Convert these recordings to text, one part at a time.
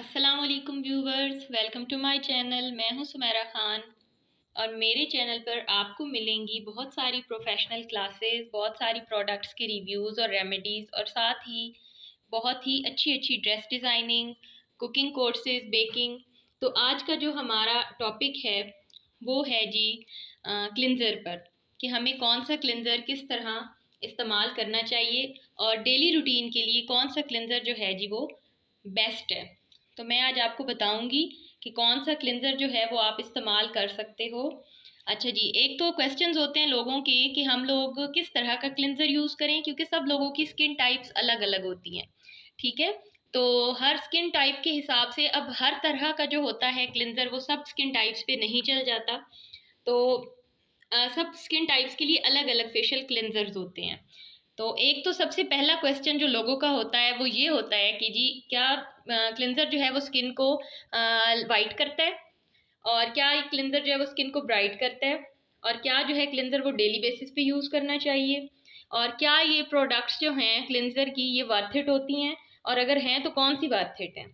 अस्सलाम वालेकुम viewers, welcome to my channel. मैं हूं सुमेरा खान और मेरे चैनल पर आपको मिलेंगी बहुत सारी प्रोफेशनल क्लासेस, बहुत सारी प्रोडक्ट्स के रिव्यूज़ और रेमेडीज़ और साथ ही बहुत ही अच्छी अच्छी dress designing, cooking courses, baking. तो आज का जो हमारा टॉपिक है वो है जी क्लिंज़र पर, कि हमें कौन सा क्लिंज़र किस तरह इस्तेमाल करना चाहिए और डेली रूटीन के लिए कौन सा क्लिंज़र जो है जी वो बेस्ट है। तो मैं आज आपको बताऊंगी कि कौन सा क्लिंजर जो है वो आप इस्तेमाल कर सकते हो। अच्छा जी, एक तो क्वेश्चंस होते हैं लोगों के कि हम लोग किस तरह का क्लिंजर यूज़ करें, क्योंकि सब लोगों की स्किन टाइप्स अलग अलग होती हैं। ठीक है, तो हर स्किन टाइप के हिसाब से अब हर तरह का जो होता है क्लिंजर वो सब स्किन टाइप्स पे नहीं चल जाता। तो सब स्किन टाइप्स के लिए अलग अलग फेशियल क्लिंजर्स होते हैं। तो एक तो सबसे पहला क्वेश्चन जो लोगों का होता है वो ये होता है कि जी क्या क्लिंजर जो है वो स्किन को वाइट करता है, और क्या ये क्लिंजर जो है वो स्किन को ब्राइट करता है, और क्या जो है क्लिंजर वो डेली बेसिस पे यूज़ करना चाहिए, और क्या ये प्रोडक्ट्स जो हैं क्लिंजर की ये वर्थ इट होती हैं, और अगर हैं तो कौन सी वर्थ इट है।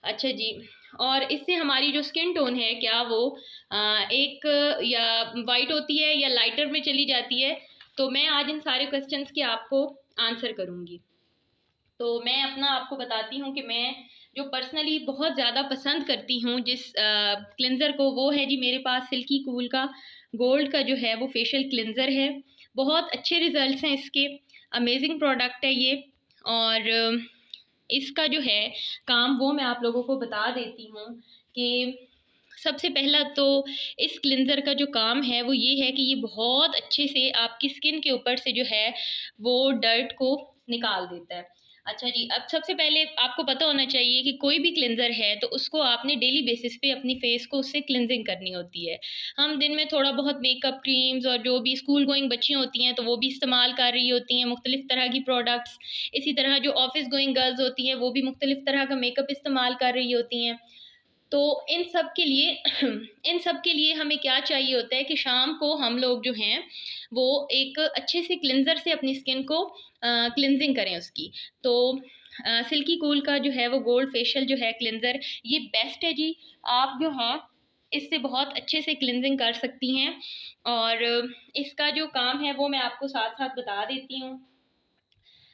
अच्छा जी, और इससे हमारी जो स्किन टोन है क्या वो एक या वाइट होती है या लाइटर में चली जाती है। तो मैं आज इन सारे क्वेश्चंस के आपको आंसर करूंगी। तो मैं अपना आपको बताती हूँ कि मैं जो पर्सनली बहुत ज़्यादा पसंद करती हूँ जिस क्लिंज़र को, वो है जी मेरे पास सिल्की कूल का गोल्ड का जो है वो फेशियल क्लिंज़र है। बहुत अच्छे रिजल्ट्स हैं इसके, अमेजिंग प्रोडक्ट है ये। और इसका जो है काम वो मैं आप लोगों को बता देती हूँ कि सबसे पहला तो इस क्लिंज़र का जो काम है वो ये है कि ये बहुत अच्छे से आपकी स्किन के ऊपर से जो है वो डर्ट को निकाल देता है। अच्छा जी, अब सबसे पहले आपको पता होना चाहिए कि कोई भी क्लिंज़र है तो उसको आपने डेली बेसिस पे अपनी फेस को उससे क्लिनजिंग करनी होती है। हम दिन में थोड़ा बहुत मेकअप क्रीम्स और जो भी स्कूल गोइंग बच्चियाँ होती हैं तो वो भी इस्तेमाल कर रही होती हैं मुख्तलिफ़ तरह की प्रोडक्ट्स। इसी तरह जो ऑफिस गोइंग गर्ल्स होती हैं वो भी मुख्तलिफ़ तरह का मेकअप इस्तेमाल कर रही होती हैं। तो इन सब के लिए इन सब के लिए हमें क्या चाहिए होता है कि शाम को हम लोग जो हैं वो एक अच्छे से क्लिंजर से अपनी स्किन को क्लिनजिंग करें उसकी। तो सिल्की कूल का जो है वो गोल्ड फेशियल जो है क्लिंजर, ये बेस्ट है जी। आप जो है इससे बहुत अच्छे से क्लिनजिंग कर सकती हैं। और इसका जो काम है वो मैं आपको साथ साथ बता देती हूँ।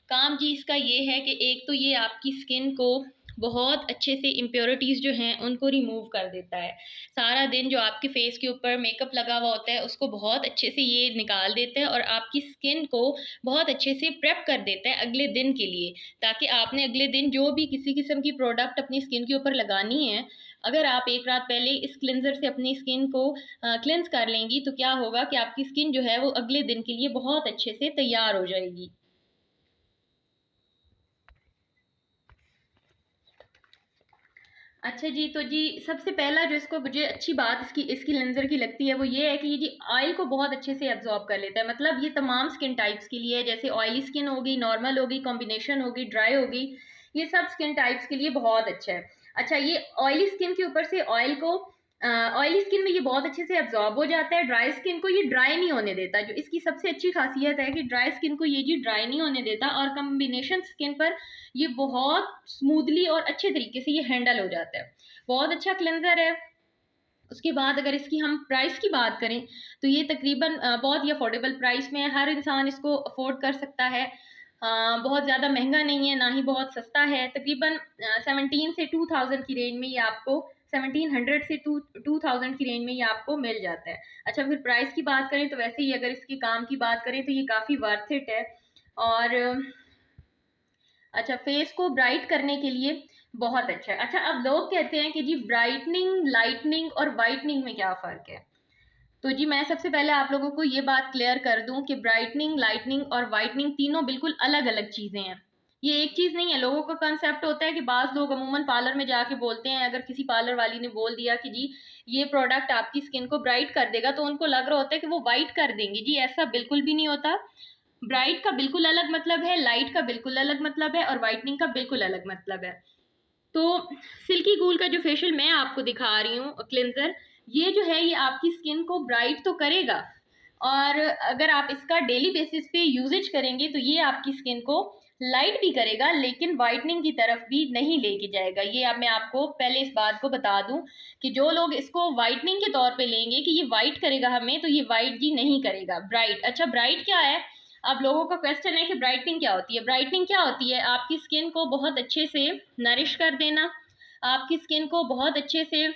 काम जी इसका ये है कि एक तो ये आपकी स्किन को बहुत अच्छे से इम्प्योरिटीज़ जो हैं उनको रिमूव कर देता है। सारा दिन जो आपके फेस के ऊपर मेकअप लगा हुआ होता है उसको बहुत अच्छे से ये निकाल देता है और आपकी स्किन को बहुत अच्छे से प्रेप कर देता है अगले दिन के लिए, ताकि आपने अगले दिन जो भी किसी किस्म की प्रोडक्ट अपनी स्किन के ऊपर लगानी है, अगर आप एक रात पहले इस क्लिनजर से अपनी स्किन को क्लिनज कर लेंगी तो क्या होगा कि आपकी स्किन जो है वो अगले दिन के लिए बहुत अच्छे से तैयार हो जाएगी। अच्छा जी, तो जी सबसे पहला जो इसको मुझे अच्छी बात इसकी इसकी क्लींजर की लगती है वो ये है कि ये जी ऑयल को बहुत अच्छे से एब्जॉर्ब कर लेता है। मतलब ये तमाम स्किन टाइप्स के लिए है, जैसे ऑयली स्किन होगी, नॉर्मल होगी, कॉम्बिनेशन होगी, ड्राई होगी, ये सब स्किन टाइप्स के लिए बहुत अच्छा है। अच्छा, ये ऑयली स्किन के ऊपर से ऑयल को ऑयली स्किन में ये बहुत अच्छे से एब्जॉर्ब हो जाता है, ड्राई स्किन को ये ड्राई नहीं होने देता। जो इसकी सबसे अच्छी खासियत है कि ड्राई स्किन को ये जी ड्राई नहीं होने देता, और कॉम्बिनेशन स्किन पर ये बहुत स्मूथली और अच्छे तरीके से ये हैंडल हो जाता है। बहुत अच्छा क्लेंजर है। उसके बाद अगर इसकी हम प्राइस की बात करें तो ये तकरीबन बहुत ही अफोर्डेबल प्राइस में है, हर इंसान इसको अफोर्ड कर सकता है। बहुत ज़्यादा महंगा नहीं है, ना ही बहुत सस्ता है। तकरीबन 17 से 2000 की रेंज में ये आपको 1700 से 2000 की रेंज में ये आपको मिल जाता है। अच्छा, फिर प्राइस की बात करें तो वैसे ही अगर इसके काम की बात करें तो ये काफ़ी वर्थ इट है। और अच्छा, फेस को ब्राइट करने के लिए बहुत अच्छा है। अच्छा, अब लोग कहते हैं कि जी ब्राइटनिंग, लाइटनिंग और वाइटनिंग में क्या फ़र्क है। तो जी मैं सबसे पहले आप लोगों को ये बात क्लियर कर दूं कि ब्राइटनिंग, लाइटनिंग और वाइटनिंग तीनों बिल्कुल अलग अलग चीज़ें हैं। ये एक चीज़ नहीं है। लोगों का कंसेप्ट होता है कि बाज़ लोग अमूमन पार्लर में जाके बोलते हैं, अगर किसी पार्लर वाली ने बोल दिया कि जी ये प्रोडक्ट आपकी स्किन को ब्राइट कर देगा, तो उनको लग रहा होता है कि वो वाइट कर देंगे। जी ऐसा बिल्कुल भी नहीं होता। ब्राइट का बिल्कुल अलग मतलब है, लाइट का बिल्कुल अलग मतलब है, और वाइटनिंग का बिल्कुल अलग मतलब है। तो सिल्की कूल का जो फेशियल मैं आपको दिखा रही हूँ क्लिंजर, ये जो है ये आपकी स्किन को ब्राइट तो करेगा, और अगर आप इसका डेली बेसिस पे यूजेज करेंगे तो ये आपकी स्किन को लाइट भी करेगा लेकिन वाइटनिंग की तरफ भी नहीं लेके जाएगा। ये अब मैं आपको पहले इस बात को बता दूं कि जो लोग इसको वाइटनिंग के तौर पे लेंगे कि ये वाइट करेगा हमें, तो ये वाइट जी नहीं करेगा। ब्राइट, अच्छा ब्राइट क्या है? अब लोगों का क्वेश्चन है कि ब्राइटनिंग क्या होती है। ब्राइटनिंग क्या होती है? आपकी स्किन को बहुत अच्छे से नरिश कर देना, आपकी स्किन को बहुत अच्छे से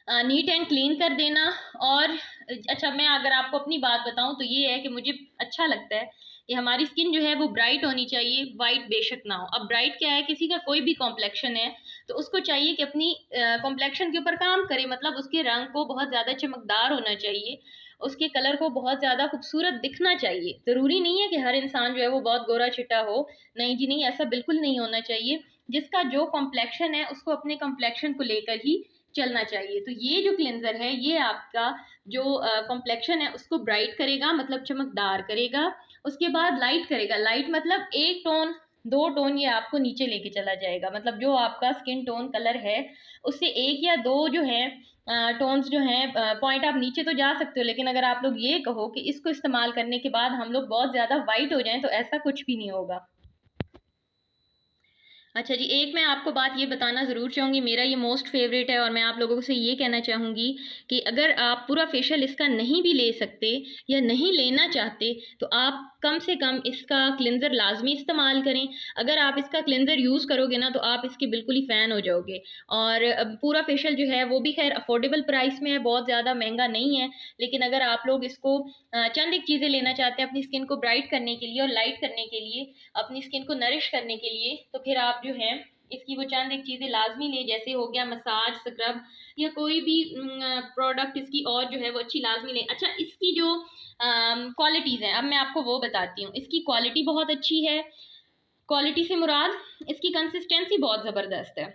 नीट एंड क्लीन कर देना। और अच्छा, मैं अगर आपको अपनी बात बताऊं तो ये है कि मुझे अच्छा लगता है कि हमारी स्किन जो है वो ब्राइट होनी चाहिए, वाइट बेशक ना हो। अब ब्राइट क्या है? किसी का कोई भी कॉम्प्लेक्शन है तो उसको चाहिए कि अपनी कॉम्प्लेक्शन के ऊपर काम करे, मतलब उसके रंग को बहुत ज़्यादा चमकदार होना चाहिए, उसके कलर को बहुत ज़्यादा खूबसूरत दिखना चाहिए। ज़रूरी नहीं है कि हर इंसान जो है वो बहुत गोरा चिट्टा हो, नहीं जी नहीं, ऐसा बिल्कुल नहीं होना चाहिए। जिसका जो कॉम्प्लेक्शन है उसको अपने कॉम्प्लेक्शन को लेकर ही चलना चाहिए। तो ये जो क्लिनजर है ये आपका जो कॉम्प्लेक्शन है उसको ब्राइट करेगा, मतलब चमकदार करेगा। उसके बाद लाइट करेगा। लाइट मतलब एक टोन, दो टोन ये आपको नीचे लेके चला जाएगा, मतलब जो आपका स्किन टोन कलर है उससे एक या दो जो है टोन्स जो हैं पॉइंट आप नीचे तो जा सकते हो। लेकिन अगर आप लोग ये कहो कि इसको इस्तेमाल करने के बाद हम लोग बहुत ज़्यादा वाइट हो जाएं तो ऐसा कुछ भी नहीं होगा। अच्छा जी, एक मैं आपको बात ये बताना ज़रूर चाहूँगी, मेरा ये मोस्ट फेवरेट है और मैं आप लोगों से ये कहना चाहूँगी कि अगर आप पूरा फेशियल इसका नहीं भी ले सकते या नहीं लेना चाहते तो आप कम से कम इसका क्लिनज़र लाजमी इस्तेमाल करें। अगर आप इसका क्लिनज़र यूज़ करोगे ना तो आप इसके बिल्कुल ही फ़ैन हो जाओगे। और पूरा फेशियल जो है वो भी खैर अफोर्डेबल प्राइस में है, बहुत ज़्यादा महंगा नहीं है। लेकिन अगर आप लोग इसको चंद एक चीज़ें लेना चाहते हैं अपनी स्किन को ब्राइट करने के लिए और लाइट करने के लिए, अपनी स्किन को नरिश करने के लिए, तो फिर आप जो है इसकी वो चंद एक चीज़ें लाजमी लें। जैसे हो गया मसाज स्क्रब या कोई भी प्रोडक्ट इसकी और जो है वो अच्छी लाजमी लें। अच्छा, इसकी जो क्वालिटीज़ हैं अब मैं आपको वो बताती हूँ। इसकी क्वालिटी बहुत अच्छी है। क्वालिटी से मुराद इसकी कंसिस्टेंसी बहुत ज़बरदस्त है।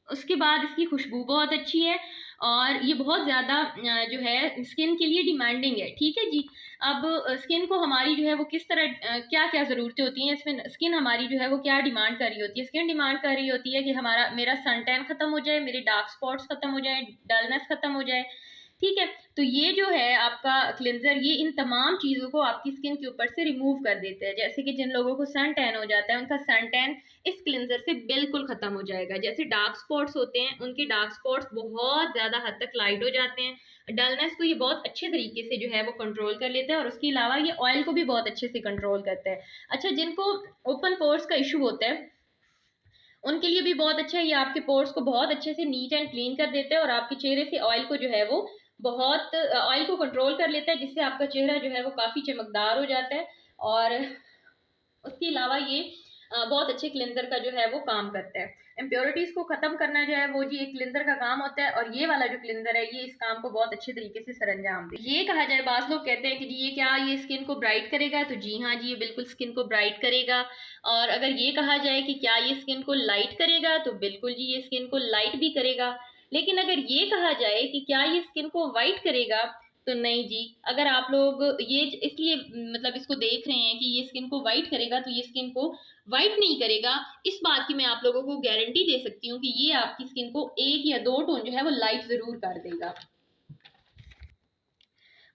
उसके बाद इसकी खुशबू बहुत अच्छी है और ये बहुत ज़्यादा जो है स्किन के लिए डिमांडिंग है। ठीक है जी। अब स्किन को हमारी जो है वो किस तरह क्या क्या ज़रूरतें होती हैं इसमें, स्किन हमारी जो है वो क्या डिमांड कर रही होती है? स्किन डिमांड कर रही होती है कि हमारा मेरा सन टैन ख़त्म हो जाए, मेरे डार्क स्पॉट्स ख़त्म हो जाए, डलनेस ख़त्म हो जाए। ठीक है। तो ये जो है आपका क्लिनजर ये इन तमाम चीज़ों को आपकी स्किन के ऊपर से रिमूव कर देते हैं। जैसे कि जिन लोगों को सन टैन हो जाता है उनका सन टैन इस क्लिनजर से बिल्कुल खत्म हो जाएगा। जैसे डार्क स्पॉट्स होते हैं उनके डार्क स्पॉट्स बहुत ज्यादा हद तक लाइट हो जाते हैं। डलनेस को ये बहुत अच्छे तरीके से जो है वो कंट्रोल कर लेता है और उसके अलावा ये ऑयल को भी बहुत अच्छे से कंट्रोल करता है। अच्छा, जिनको ओपन पोर्स का इशू होता है उनके लिए भी बहुत अच्छा है। ये आपके पोर्स को बहुत अच्छे से नीट एंड क्लीन कर देता है और आपके चेहरे से ऑयल को जो है वो बहुत ऑयल को कंट्रोल कर लेता है, जिससे आपका चेहरा जो है वो काफ़ी चमकदार हो जाता है। और उसके अलावा ये बहुत अच्छे क्लिनजर का जो है वो काम करता है। इम्प्योरिटीज को खत्म करना जो है वो जी एक क्लिनजर का काम होता है और ये वाला जो क्लिनजर है ये इस काम को बहुत अच्छे तरीके से सरंजाम दे। ये कहा जाए, बास लोग कहते हैं कि जी ये क्या, ये स्किन को ब्राइट करेगा, तो जी हाँ जी, ये बिल्कुल स्किन को ब्राइट करेगा। और अगर ये कहा जाए कि क्या ये स्किन को लाइट करेगा, तो बिल्कुल जी ये स्किन को लाइट भी करेगा। लेकिन अगर ये कहा जाए कि क्या ये स्किन को वाइट करेगा, तो नहीं जी। अगर आप लोग ये इसलिए मतलब इसको देख रहे हैं कि ये स्किन को वाइट करेगा, तो ये स्किन को वाइट नहीं करेगा। इस बात की मैं आप लोगों को गारंटी दे सकती हूँ कि ये आपकी स्किन को एक या दो टोन जो है वो लाइट जरूर कर देगा।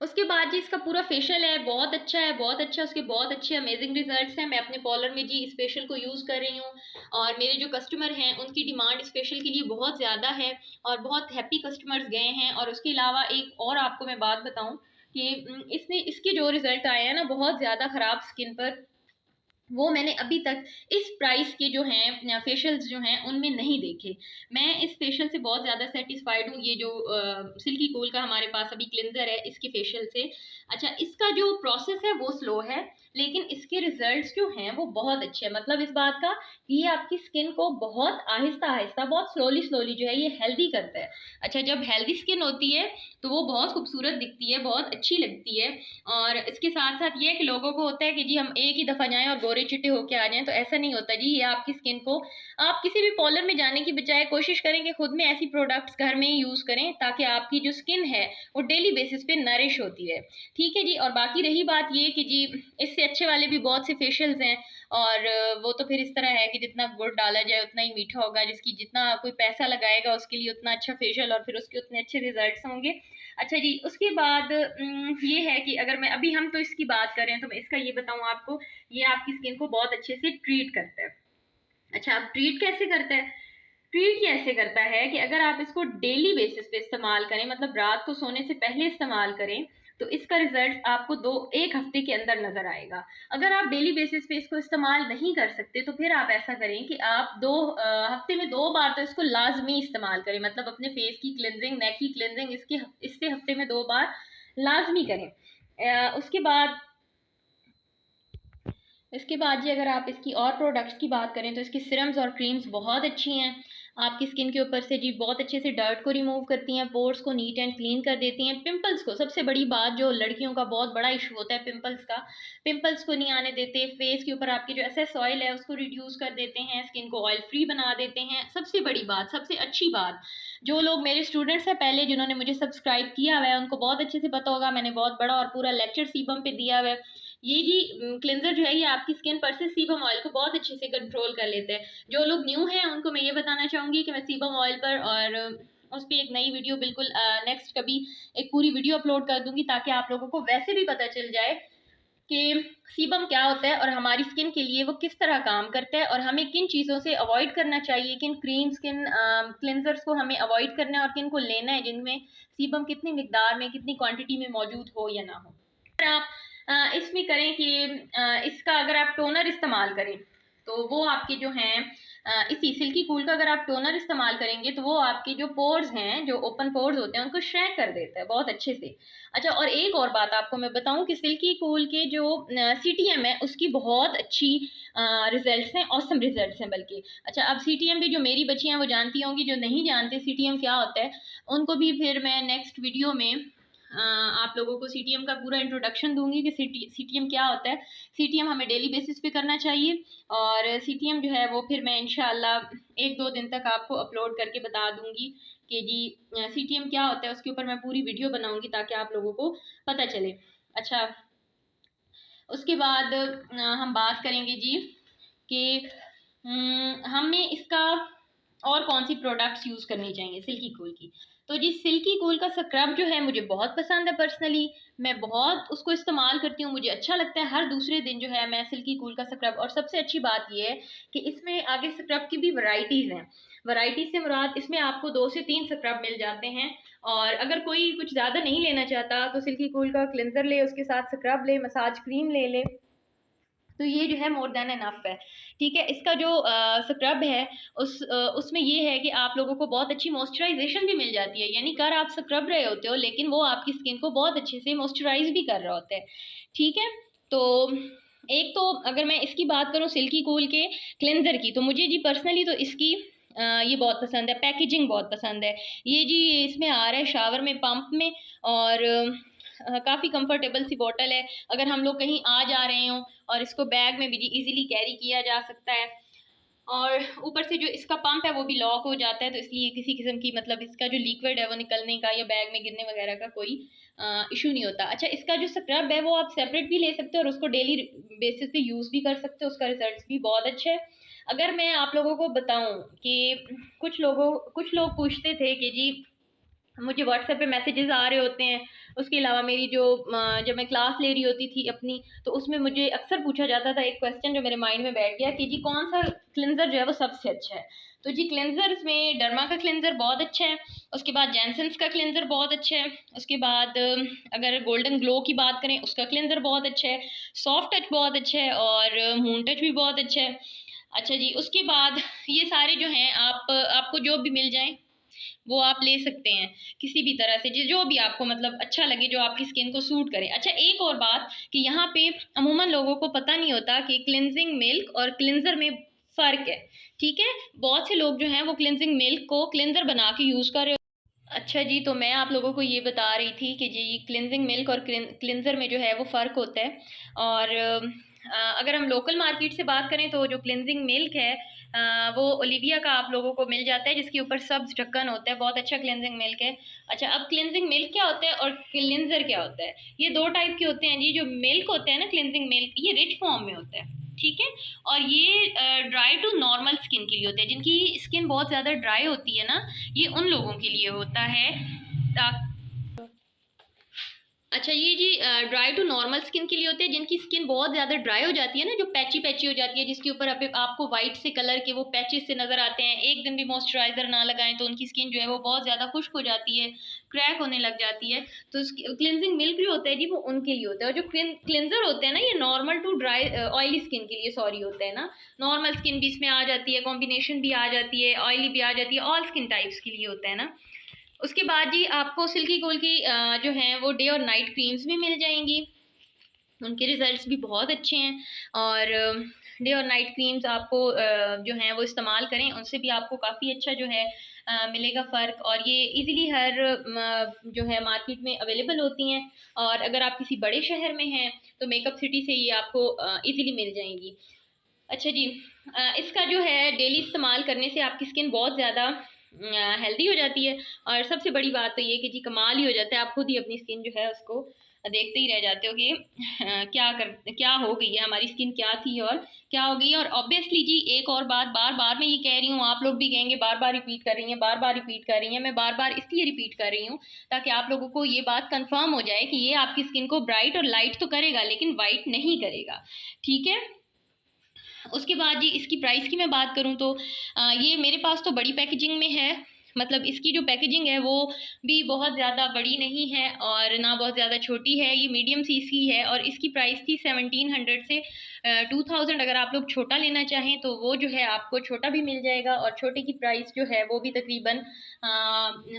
उसके बाद जी इसका पूरा फेशियल है बहुत अच्छा है, बहुत अच्छा, उसके बहुत अच्छे अमेजिंग रिजल्ट्स हैं। मैं अपने पॉलर में जी इस फेशियल को यूज़ कर रही हूँ और मेरे जो कस्टमर हैं उनकी डिमांड इस फेशियल के लिए बहुत ज़्यादा है और बहुत हैप्पी कस्टमर्स गए हैं। और उसके अलावा एक और आपको मैं बात बताऊँ कि इसने इसके जो रिजल्ट आए हैं ना बहुत ज़्यादा ख़राब स्किन पर, वो मैंने अभी तक इस प्राइस के जो हैं फेशियल्स जो हैं उनमें नहीं देखे। मैं इस फेशियल से बहुत ज़्यादा सेटिस्फाइड हूँ। ये जो सिल्की कूल का हमारे पास अभी क्लिनजर है इसके फेशियल से। अच्छा, इसका जो प्रोसेस है वो स्लो है लेकिन इसके रिजल्ट्स जो हैं वो बहुत अच्छे हैं। मतलब इस बात का कि ये आपकी स्किन को बहुत आहिस्ता आहिस्ता, बहुत स्लोली स्लोली जो है ये हेल्दी करता है। अच्छा, जब हेल्दी स्किन होती है तो वो बहुत खूबसूरत दिखती है, बहुत अच्छी लगती है। और इसके साथ साथ ये है कि लोगों को होता है कि जी हम एक ही दफ़ा जाएं और गोरे चिट्टे होके आ जाएं, तो ऐसा नहीं होता जी। ये आपकी स्किन को आप किसी भी पार्लर में जाने की बजाय कोशिश करें कि खुद में ऐसी प्रोडक्ट्स घर में ही यूज़ करें ताकि आपकी जो स्किन है वो डेली बेसिस पे नरिश होती है। ठीक है जी। और बाकी रही बात ये कि जी इससे अच्छे वाले भी बहुत से फेशियल्स हैं और वो तो फिर इस तरह है कि जितना गुड़ डाला जाए उतना ही मीठा होगा, जिसकी जितना कोई पैसा लगाएगा उसके लिए उतना अच्छा फेशियल और फिर उसके उतने अच्छे रिजल्ट्स होंगे। अच्छा जी, उसके बाद ये है कि अगर मैं अभी हम तो इसकी बात करें तो मैं इसका ये बताऊँ आपको, ये आपकी स्किन को बहुत अच्छे से ट्रीट करता है। अच्छा, अब ट्रीट कैसे करता है? ट्रीट ये ऐसे करता है कि अगर आप इसको डेली बेसिस पे इस्तेमाल करें, मतलब रात को सोने से पहले इस्तेमाल करें, तो इसका रिजल्ट आपको दो एक हफ्ते के अंदर नजर आएगा। अगर आप डेली बेसिस पे इसको इस्तेमाल नहीं कर सकते तो फिर आप ऐसा करें कि आप हफ्ते में 2 बार तो इसको लाजमी इस्तेमाल करें, मतलब अपने फेस की क्लिनजिंग, नेक की क्लिनजिंग इससे हफ्ते में 2 बार लाजमी करें। उसके बाद इसके बाद जी अगर आप इसकी और प्रोडक्ट्स की बात करें तो इसकी सिरम्स और क्रीम्स बहुत अच्छी हैं। आपकी स्किन के ऊपर से जी बहुत अच्छे से डर्ट को रिमूव करती हैं, पोर्स को नीट एंड क्लीन कर देती हैं, पिंपल्स को, सबसे बड़ी बात जो लड़कियों का बहुत बड़ा इशू होता है पिंपल्स का, पिंपल्स को नहीं आने देते। फेस के ऊपर आपकी जो एक्सेस ऑयल है उसको रिड्यूस कर देते हैं, स्किन को ऑयल फ्री बना देते हैं। सबसे बड़ी बात, सबसे अच्छी बात, जो लोग मेरे स्टूडेंट्स हैं पहले जिन्होंने मुझे सब्सक्राइब किया हुआ है उनको बहुत अच्छे से पता होगा, मैंने बहुत बड़ा और पूरा लेक्चर सीबम पे दिया हुआ है। ये जी क्लिनजर जो है ये आपकी स्किन पर से सीबम ऑयल को बहुत अच्छे से कंट्रोल कर लेते हैं। जो लोग न्यू हैं उनको मैं ये बताना चाहूंगी कि मैं सीबम ऑयल पर और उस पर एक नई वीडियो बिल्कुल नेक्स्ट कभी एक पूरी वीडियो अपलोड कर दूंगी, ताकि आप लोगों को वैसे भी पता चल जाए कि सीबम क्या होता है और हमारी स्किन के लिए वो किस तरह काम करता है, और हमें किन चीज़ों से अवॉइड करना चाहिए, किन क्रीम्स, किन क्लिनजर्स को हमें अवॉइड करना है और किन को लेना है जिनमें सीबम कितनी मिकदार में, कितनी क्वांटिटी में मौजूद हो या ना हो। अगर आप इसमें करें कि इसका अगर आप टोनर इस्तेमाल करें तो वो आपके जो हैं इसी सिल्की कूल का अगर आप टोनर इस्तेमाल करेंगे तो वो आपके जो पोर्स हैं, जो ओपन पोर्स होते हैं, उनको श्रैंक कर देता है बहुत अच्छे से। अच्छा, और एक और बात आपको मैं बताऊं कि सिल्की कूल के जो सीटीएम है उसकी बहुत अच्छी रिजल्ट्स हैं, ऑसम रिजल्ट्स हैं बल्कि। अच्छा, अब सीटीएम भी जो मेरी बच्चियां वो जानती होंगी, जो नहीं जानते सीटीएम क्या होता है उनको भी फिर मैं नेक्स्ट वीडियो में आप लोगों को सीटीएम का पूरा इंट्रोडक्शन दूंगी कि सीटीएम क्या होता है। सीटीएम हमें डेली बेसिस पे करना चाहिए, और सीटीएम जो है वो फिर मैं इंशाल्लाह 1-2 दिन तक आपको अपलोड करके बता दूंगी कि जी सीटीएम क्या होता है, उसके ऊपर मैं पूरी वीडियो बनाऊंगी ताकि आप लोगों को पता चले। अच्छा, उसके बाद हम बात करेंगे जी कि हमें इसका और कौन सी प्रोडक्ट्स यूज़ करनी चाहिए सिल्की कूल की। तो जी सिल्की कूल का स्क्रब जो है मुझे बहुत पसंद है पर्सनली, मैं बहुत उसको इस्तेमाल करती हूँ, मुझे अच्छा लगता है। हर दूसरे दिन जो है मैं सिल्की कूल का स्क्रब, और सबसे अच्छी बात ये है कि इसमें आगे स्क्रब की भी वैरायटीज़ हैं। वैरायटी से मुराद इसमें आपको 2 से 3 स्क्रब मिल जाते हैं, और अगर कोई कुछ ज़्यादा नहीं लेना चाहता तो सिल्की कूल का क्लिनजर ले, उसके साथ स्क्रब ले, मसाज क्रीम ले ले, तो ये जो है मोर देन एनफ है। ठीक है, इसका जो स्क्रब है उसमें ये है कि आप लोगों को बहुत अच्छी मॉइस्चराइजेशन भी मिल जाती है, यानी कर आप स्क्रब रहे होते हो लेकिन वो आपकी स्किन को बहुत अच्छे से मॉइस्चराइज भी कर रहा होता है। ठीक है, तो एक तो अगर मैं इसकी बात करूँ सिल्की कूल के क्लेंजर की, तो मुझे जी पर्सनली तो इसकी ये बहुत पसंद है, पैकेजिंग बहुत पसंद है। ये जी इसमें आ रहा है शावर में, पंप में, और काफ़ी कंफर्टेबल सी बॉटल है। अगर हम लोग कहीं आ जा रहे हों और इसको बैग में भी इजीली कैरी किया जा सकता है, और ऊपर से जो इसका पंप है वो भी लॉक हो जाता है, तो इसलिए किसी किस्म की, मतलब इसका जो लिक्विड है वो निकलने का या बैग में गिरने वगैरह का कोई इशू नहीं होता। अच्छा, इसका जो स्क्रब है वो आप सेपरेट भी ले सकते हो और उसको डेली बेसिस पे यूज़ भी कर सकते हो, उसका रिजल्ट भी बहुत अच्छा है। अगर मैं आप लोगों को बताऊं कि कुछ लोग पूछते थे कि जी मुझे व्हाट्सएप पे मैसेजेस आ रहे होते हैं, उसके अलावा मेरी जो जब मैं क्लास ले रही होती थी अपनी, तो उसमें मुझे अक्सर पूछा जाता था एक क्वेश्चन जो मेरे माइंड में बैठ गया कि जी कौन सा क्लिनजर जो है वो सबसे अच्छा है। तो जी क्लिनजर्स में डर्मा का क्लिनजर बहुत अच्छा है, उसके बाद जैनसन्स का क्लिनजर बहुत अच्छा है, उसके बाद अगर गोल्डन ग्लो की बात करें उसका क्लिनजर बहुत अच्छा है, सॉफ्ट टच बहुत अच्छा है, और मून टच भी बहुत अच्छा है। अच्छा जी, उसके बाद ये सारे जो हैं आपको जो भी मिल जाएं वो आप ले सकते हैं किसी भी तरह से, जो भी आपको मतलब अच्छा लगे, जो आपकी स्किन को सूट करे। अच्छा, एक और बात कि यहाँ पे अमूमन लोगों को पता नहीं होता कि क्लिनजिंग मिल्क और क्लिनजर में फ़र्क है। ठीक है, बहुत से लोग जो हैं वो क्लिनजिंग मिल्क को क्लिनजर बना के यूज़ कर रहे हो। अच्छा जी, तो मैं आप लोगों को ये बता रही थी कि जी क्लिनजिंग मिल्क और क्लिनजर में जो है वो फ़र्क होता है। और अगर हम लोकल मार्केट से बात करें तो जो क्लिनजिंग मिल्क है वो ओलिविया का आप लोगों को मिल जाता है, जिसके ऊपर सब्ज ढक्कन होता है, बहुत अच्छा क्लिनजिंग मिल्क है। अच्छा, अब क्लिनजिंग मिल्क क्या होता है और क्लिनजर क्या होता है? ये 2 टाइप के होते हैं जी। जो मिल्क होता है ना, क्लिनजिंग मिल्क, ये रिच फॉर्म में होता है, ठीक है, और ये ड्राई टू नॉर्मल स्किन के लिए होता है। जिनकी स्किन बहुत ज़्यादा ड्राई होती है ना, ये उन लोगों के लिए होता है। अच्छा ये जी ड्राई टू नॉर्मल स्किन के लिए होते हैं, जिनकी स्किन बहुत ज़्यादा ड्राई हो जाती है ना, जो पैची पैची हो जाती है, जिसके ऊपर आपको वाइट से कलर के वो पैचेस से नज़र आते हैं, एक दिन भी मॉइस्चराइज़र ना लगाएं तो उनकी स्किन जो है वो बहुत ज़्यादा खुश्क हो जाती है, क्रैक होने लग जाती है। तो क्लिनजिंग मिल्क जो होता है जी वो उनके लिए होता है। और जो क्लिनजर होते हैं ना, ये normal to dry oily skin के लिए सॉरी होता है ना, नॉर्मल स्किन भी इसमें आ जाती है, कॉम्बिनेशन भी आ जाती है, ऑयली भी आ जाती है, ऑल स्किन टाइप्स के लिए होता है ना। उसके बाद जी आपको सिल्की गोल्ड की जो हैं वो डे और नाइट क्रीम्स भी मिल जाएंगी, उनके रिजल्ट्स भी बहुत अच्छे हैं। और डे और नाइट क्रीम्स आपको जो हैं वो इस्तेमाल करें, उनसे भी आपको काफ़ी अच्छा जो है मिलेगा फ़र्क। और ये इजीली हर जो है मार्केट में अवेलेबल होती हैं। और अगर आप किसी बड़े शहर में हैं तो मेकअप सिटी से ये आपको इजीली मिल जाएंगी। अच्छा जी, इसका जो है डेली इस्तेमाल करने से आपकी स्किन बहुत ज़्यादा हेल्दी हो जाती है। और सबसे बड़ी बात तो ये कि जी कमाल ही हो जाता है, आप खुद ही अपनी स्किन जो है उसको देखते ही रह जाते हो कि क्या हो गई है हमारी स्किन, क्या थी और क्या हो गई है। और ऑब्वियसली जी एक और बात बार बार मैं ये कह रही हूँ, आप लोग भी कहेंगे बार बार रिपीट कर रही हैं, बार बार रिपीट कर रही हैं, मैं बार बार इसलिए रिपीट कर रही हूँ ताकि आप लोगों को ये बात कंफर्म हो जाए कि ये आपकी स्किन को ब्राइट और लाइट तो करेगा लेकिन वाइट नहीं करेगा, ठीक है। उसके बाद जी इसकी प्राइस की मैं बात करूँ तो ये मेरे पास तो बड़ी पैकेजिंग में है, मतलब इसकी जो पैकेजिंग है वो भी बहुत ज़्यादा बड़ी नहीं है और ना बहुत ज़्यादा छोटी है, ये मीडियम साइज़ की है। और इसकी प्राइस थी 1700 से 2000। अगर आप लोग छोटा लेना चाहें तो वो जो है आपको छोटा भी मिल जाएगा, और छोटे की प्राइस जो है वो भी तकरीबन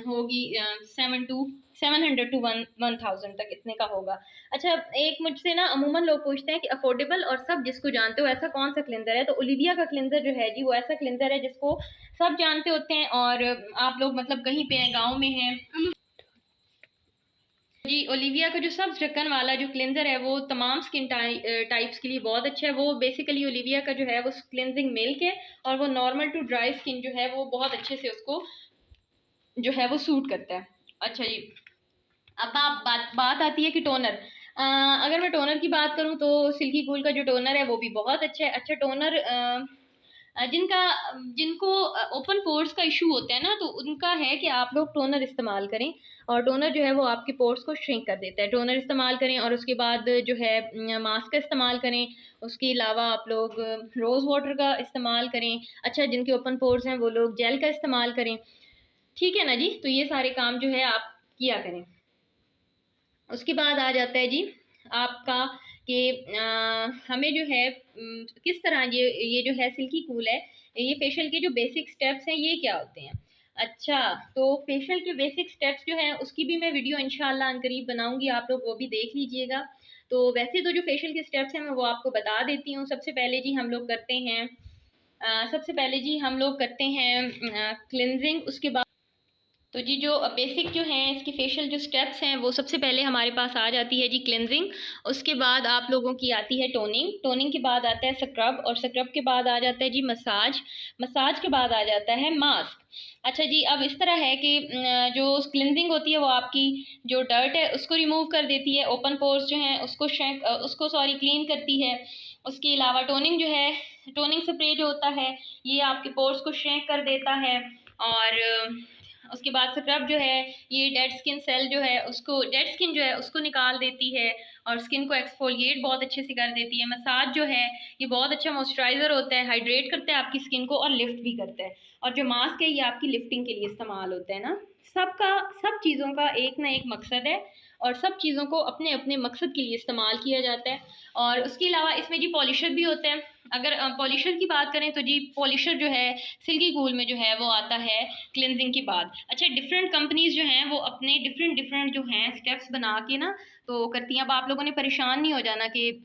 होगी 700 टू 1000 तक, इतने का होगा। अच्छा, एक मुझसे ना अमूमन लोग पूछते हैं कि अफोर्डेबल और सब जिसको जानते हो ऐसा कौन सा क्लिनजर है, तो ओलिविया का क्लिनजर जो है जी वो ऐसा क्लिनजर है जिसको सब जानते होते हैं। और आप लोग मतलब कहीं पे हैं, गाँव में हैं जी, ओलिविया का जो सब ढक्कन वाला जो क्लिनजर है वो तमाम स्किन टाइप्स के लिए बहुत अच्छा है। वो बेसिकली ओलिविया का जो है वो क्लिनजिंग मिल्क है, और वो नॉर्मल टू ड्राई स्किन जो है वो बहुत अच्छे से उसको जो है वो सूट करता है। अच्छा जी, अब आप बात आती है कि टोनर। अगर मैं टोनर की बात करूं तो सिल्की कूल का जो टोनर है वो भी बहुत अच्छा है। अच्छा टोनर जिनका जिनको ओपन पोर्स का इशू होता है ना, तो उनका है कि आप लोग टोनर इस्तेमाल करें, और टोनर जो है वो आपके पोर्स को श्रिंक कर देता है। टोनर इस्तेमाल करें और उसके बाद जो है मास्क का इस्तेमाल करें। उसके अलावा आप लोग रोज़ वाटर का इस्तेमाल करें। अच्छा, जिनके ओपन पोर्स हैं वो लोग जेल का इस्तेमाल करें, ठीक है ना जी। तो ये सारे काम जो है आप किया करें। उसके बाद आ जाता है जी आपका कि हमें जो है किस तरह ये जो है सिल्की कूल है, ये फेशियल के जो बेसिक स्टेप्स हैं ये क्या होते हैं। अच्छा, तो फेशियल के बेसिक स्टेप्स जो हैं उसकी भी मैं वीडियो इंशाल्लाह अनकरीब बनाऊंगी, आप लोग वो भी देख लीजिएगा। तो वैसे तो जो फेशियल के स्टेप्स हैं मैं वो आपको बता देती हूँ। सबसे पहले जी हम लोग करते हैं क्लिनजिंग। उसके बाद तो जी जो बेसिक जो हैं इसके फेशियल जो स्टेप्स हैं वो सबसे पहले हमारे पास आ जाती है जी क्लेंजिंग। उसके बाद आप लोगों की आती है टोनिंग। टोनिंग के बाद आता है स्क्रब, और स्क्रब के बाद आ जाता है जी मसाज। मसाज के बाद आ जाता है मास्क। अच्छा जी, अब इस तरह है कि जो क्लिनजिंग होती है वो आपकी जो डर्ट है उसको रिमूव कर देती है, ओपन पोर्स जो हैं उसको क्लीन करती है। उसके अलावा टोनिंग जो है, टोनिंग स्प्रे जो होता है ये आपके पोर्स को श्रिंक कर देता है। और उसके बाद स्क्रब जो है ये डेड स्किन जो है उसको निकाल देती है और स्किन को एक्सफोलिएट बहुत अच्छे से कर देती है। मसाज जो है ये बहुत अच्छा मॉइस्चराइज़र होता है, हाइड्रेट करता है आपकी स्किन को और लिफ्ट भी करता है। और जो मास्क है ये आपकी लिफ्टिंग के लिए इस्तेमाल होता है ना। सब चीज़ों का एक ना एक मकसद है, और सब चीज़ों को अपने अपने मकसद के लिए इस्तेमाल किया जाता है। और उसके अलावा इसमें जी पॉलिशर भी होता है। अगर पॉलिशर की बात करें तो जी पॉलिशर जो है सिल्की कूल में जो है वो आता है क्लिनजिंग के बाद। अच्छा, डिफरेंट कंपनीज जो हैं वो अपने डिफरेंट डिफरेंट जो हैं स्टेप्स बना के ना तो करती हैं। अब आप लोगों ने परेशान नहीं हो जाना कि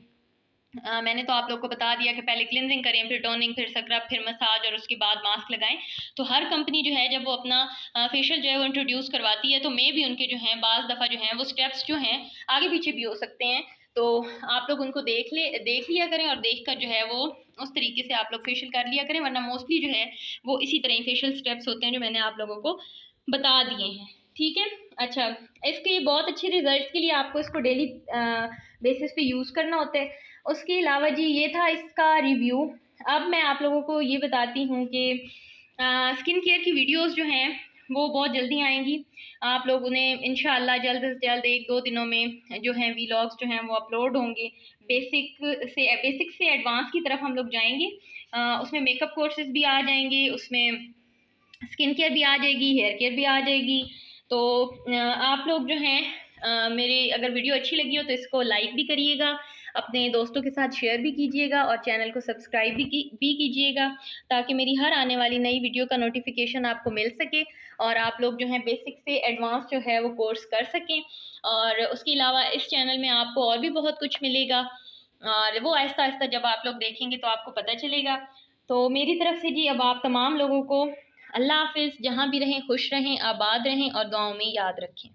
मैंने तो आप लोग को बता दिया कि पहले क्लिनजिंग करें, फिर टोनिंग, फिर स्क्रब, फिर मसाज और उसके बाद मास्क लगाएं। तो हर कंपनी जो है जब वो अपना फेशियल जो है वो इंट्रोड्यूस करवाती है तो मे भी उनके जो हैं बाज़ दफ़ा जो हैं वो स्टेप्स जो हैं आगे पीछे भी हो सकते हैं। तो आप लोग उनको देख लिया करें, और देख कर जो है वो उस तरीके से आप लोग फेशियल कर लिया करें, वरना मोस्टली जो है वो इसी तरह ही फेशियल स्टेप्स होते हैं जो मैंने आप लोगों को बता दिए हैं, ठीक है। अच्छा, इसके बहुत अच्छे रिजल्ट्स के लिए आपको इसको डेली बेसिस पे यूज़ करना होता है। उसके अलावा जी ये था इसका रिव्यू। अब मैं आप लोगों को ये बताती हूँ कि स्किन केयर की वीडियोस जो हैं वो बहुत जल्दी आएंगी। आप लोग उन्हें इंशाल्लाह जल्द से जल्द 1-2 दिनों में जो हैं वीलॉग्स जो हैं वो अपलोड होंगे। बेसिक से एडवांस की तरफ हम लोग जाएंगे। उसमें मेकअप कोर्सेज भी आ जाएंगे, उसमें स्किन केयर भी आ जाएगी, हेयर केयर भी आ जाएगी। तो आप लोग जो हैं मेरे अगर वीडियो अच्छी लगी हो तो इसको लाइक भी करिएगा, अपने दोस्तों के साथ शेयर भी कीजिएगा और चैनल को सब्सक्राइब भी कीजिएगा, ताकि मेरी हर आने वाली नई वीडियो का नोटिफिकेशन आपको मिल सके और आप लोग जो है बेसिक से एडवांस जो है वो कोर्स कर सकें। और उसके अलावा इस चैनल में आपको और भी बहुत कुछ मिलेगा, और वो आहिस्ता आहिस्ता जब आप लोग देखेंगे तो आपको पता चलेगा। तो मेरी तरफ से जी अब आप तमाम लोगों को अल्लाह हाफिज़। जहाँ भी रहें खुश रहें, आबाद रहें और दुआओं में याद रखें।